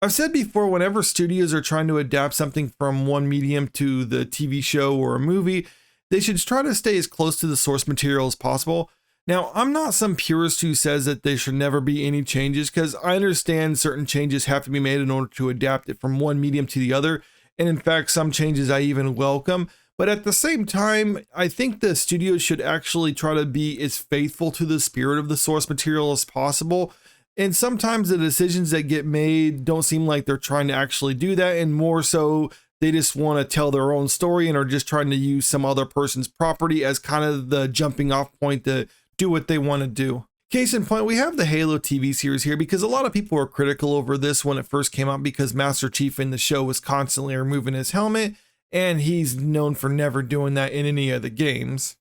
I've said before, whenever studios are trying to adapt something from one medium to the TV show or a movie, they should try to stay as close to the source material as possible. Now, I'm not some purist who says that there should never be any changes, because I understand certain changes have to be made in order to adapt it from one medium to the other. And in fact, some changes I even welcome. But at the same time, I think the studios should actually try to be as faithful to the spirit of the source material as possible. And sometimes the decisions that get made don't seem like they're trying to actually do that, and more so they just want to tell their own story and are just trying to use some other person's property as kind of the jumping off point to do what they want to do. Case in point, we have the Halo TV series here, because a lot of people were critical over this when it first came out, because Master Chief in the show was constantly removing his helmet, and he's known for never doing that in any of the games.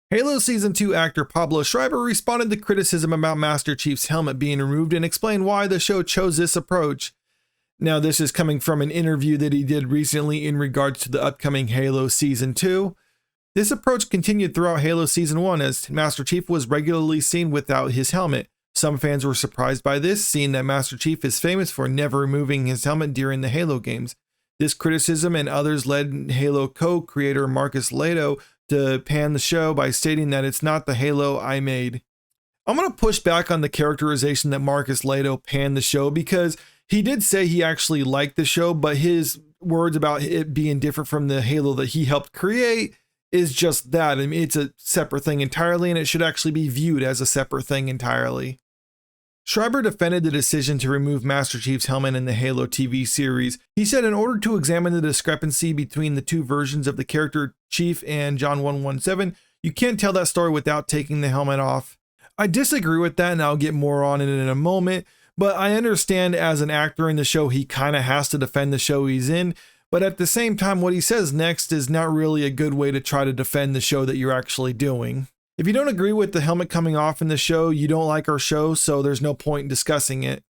Halo Season 2 actor Pablo Schreiber responded to criticism about Master Chief's helmet being removed and explained why the show chose this approach. Now, this is coming from an interview that he did recently in regards to the upcoming Halo Season 2. This approach continued throughout Halo Season 1, as Master Chief was regularly seen without his helmet. Some fans were surprised by this, seeing that Master Chief is famous for never removing his helmet during the Halo games. This criticism and others led Halo co-creator Marcus Leto to pan the show by stating that it's not the Halo I made. I'm going to push back on the characterization that Marcus Leto panned the show, because he did say he actually liked the show, but his words about it being different from the Halo that he helped create is just that. I mean, it's a separate thing entirely, and it should actually be viewed as a separate thing entirely. Schreiber defended the decision to remove Master Chief's helmet in the Halo TV series. He said, in order to examine the discrepancy between the two versions of the character Chief and John 117, you can't tell that story without taking the helmet off. I disagree with that, and I'll get more on it in a moment, but I understand as an actor in the show, he kind of has to defend the show he's in, but at the same time, what he says next is not really a good way to try to defend the show that you're actually doing. If you don't agree with the helmet coming off in the show, you don't like our show, so there's no point in discussing it.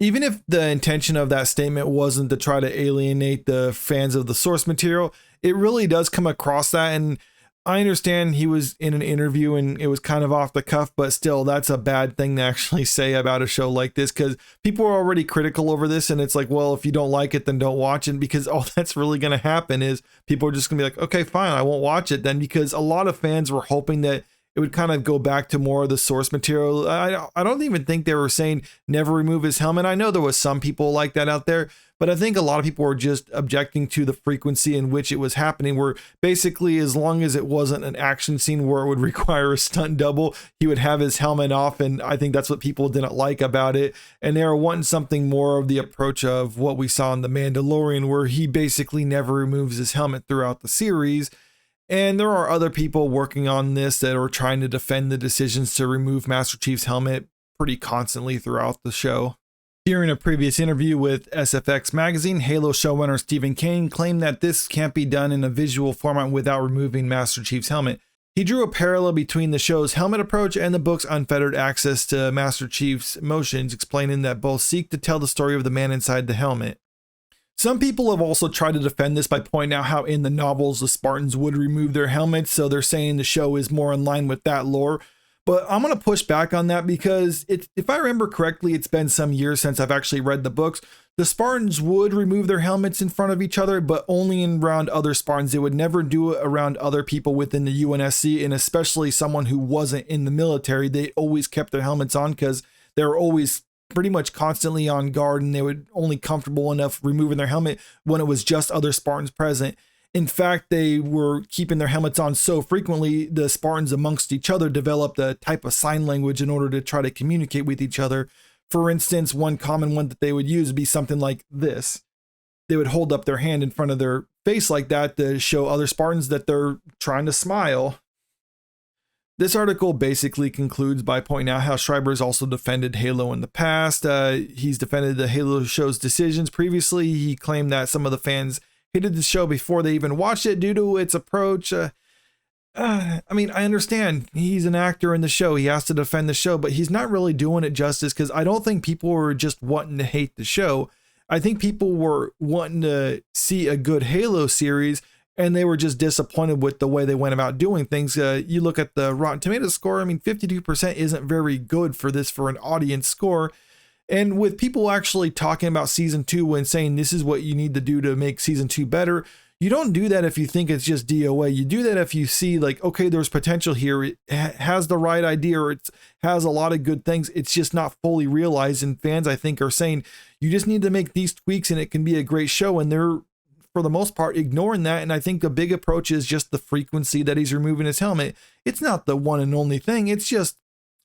Even if the intention of that statement wasn't to try to alienate the fans of the source material, it really does come across that. And I understand he was in an interview and it was kind of off the cuff, but still, that's a bad thing to actually say about a show like this, because people are already critical over this. And it's like, well, if you don't like it, then don't watch it, because all that's really going to happen is people are just going to be like, okay, fine, I won't watch it then, because a lot of fans were hoping that it would kind of go back to more of the source material. I don't even think they were saying never remove his helmet. I know there was some people like that out there, but I think a lot of people were just objecting to the frequency in which it was happening, where basically as long as it wasn't an action scene where it would require a stunt double, he would have his helmet off. And I think that's what people didn't like about it. And they were wanting something more of the approach of what we saw in The Mandalorian, where he basically never removes his helmet throughout the series. And there are other people working on this that are trying to defend the decisions to remove Master Chief's helmet pretty constantly throughout the show. During a previous interview with SFX magazine, Halo showrunner Steven Kane claimed that this can't be done in a visual format without removing Master Chief's helmet. He drew a parallel between the show's helmet approach and the book's unfettered access to Master Chief's emotions, explaining that both seek to tell the story of the man inside the helmet. Some people have also tried to defend this by pointing out how in the novels the Spartans would remove their helmets, so they're saying the show is more in line with that lore. But I'm going to push back on that, because if I remember correctly, it's been some years since I've actually read the books. The Spartans would remove their helmets in front of each other, but only around other Spartans. They would never do it around other people within the UNSC, and especially someone who wasn't in the military. They always kept their helmets on because they were always pretty much constantly on guard, and they were only comfortable enough removing their helmet when it was just other Spartans present. In fact, they were keeping their helmets on so frequently, the Spartans amongst each other developed a type of sign language in order to try to communicate with each other. For instance, one common one that they would use would be something like this. They would hold up their hand in front of their face like that to show other Spartans that they're trying to smile. This article basically concludes by pointing out how Schreiber's also defended Halo in the past. He's defended the Halo show's decisions previously. He claimed that some of the fans hated the show before they even watched it due to its approach. I mean, I understand he's an actor in the show. He has to defend the show, but he's not really doing it justice, because I don't think people were just wanting to hate the show. I think people were wanting to see a good Halo series, and they were just disappointed with the way they went about doing things. You look at the Rotten Tomatoes score, I mean, 52% isn't very good for an audience score. And with people actually talking about season 2 when saying this is what you need to do to make season 2 better, you don't do that if you think it's just DOA. You do that if you see like, okay, there's potential here. It has the right idea, or it has a lot of good things. It's just not fully realized. And fans, I think, are saying you just need to make these tweaks and it can be a great show. And they're, for the most part, ignoring that. And I think the big approach is just the frequency that he's removing his helmet. It's not the one and only thing. It's just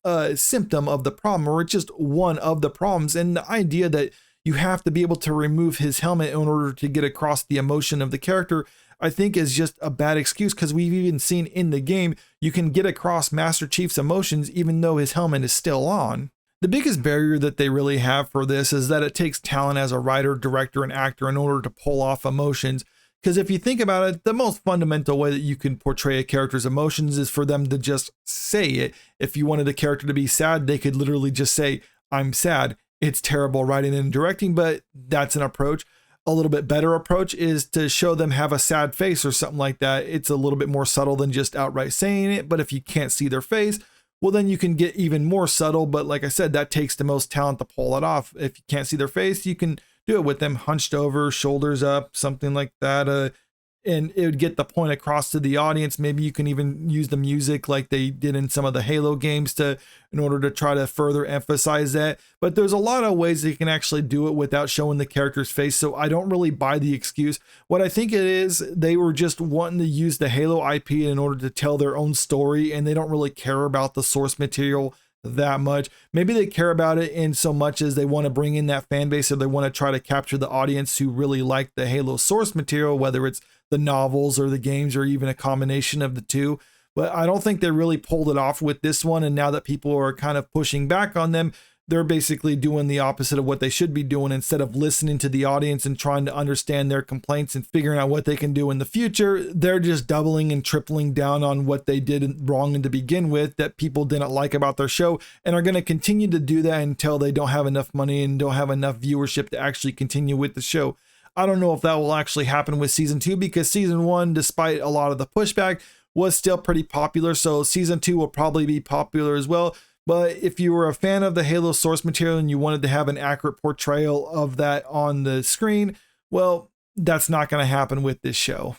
a symptom of the problem, or it's just one of the problems. And the idea that you have to be able to remove his helmet in order to get across the emotion of the character, I think is just a bad excuse, because we've even seen in the game, you can get across Master Chief's emotions even though his helmet is still on. The biggest barrier that they really have for this is that it takes talent as a writer, director, and actor in order to pull off emotions. Because if you think about it, the most fundamental way that you can portray a character's emotions is for them to just say it. If you wanted a character to be sad, they could literally just say, I'm sad. It's terrible writing and directing, but that's an approach. A little bit better approach is to show them have a sad face or something like that. It's a little bit more subtle than just outright saying it, but if you can't see their face, well, then you can get even more subtle. But like I said, that takes the most talent to pull it off. If you can't see their face, you can do it with them hunched over, shoulders up, something like that. And it would get the point across to the audience. Maybe you can even use the music like they did in some of the Halo games in order to try to further emphasize that. But there's a lot of ways that you can actually do it without showing the character's face. So I don't really buy the excuse. What I think it is, they were just wanting to use the Halo IP in order to tell their own story, and they don't really care about the source material that much. Maybe they care about it in so much as they want to bring in that fan base, or they want to try to capture the audience who really like the Halo source material, whether it's the novels or the games or even a combination of the two. But I don't think they really pulled it off with this one. And now that people are kind of pushing back on them, they're basically doing the opposite of what they should be doing. Instead of listening to the audience and trying to understand their complaints and figuring out what they can do in the future, they're just doubling and tripling down on what they did wrong to begin with that people didn't like about their show, and are going to continue to do that until they don't have enough money and don't have enough viewership to actually continue with the show. I don't know if that will actually happen with season 2, because season 1, despite a lot of the pushback, was still pretty popular. So season 2 will probably be popular as well. But if you were a fan of the Halo source material and you wanted to have an accurate portrayal of that on the screen, well, that's not going to happen with this show.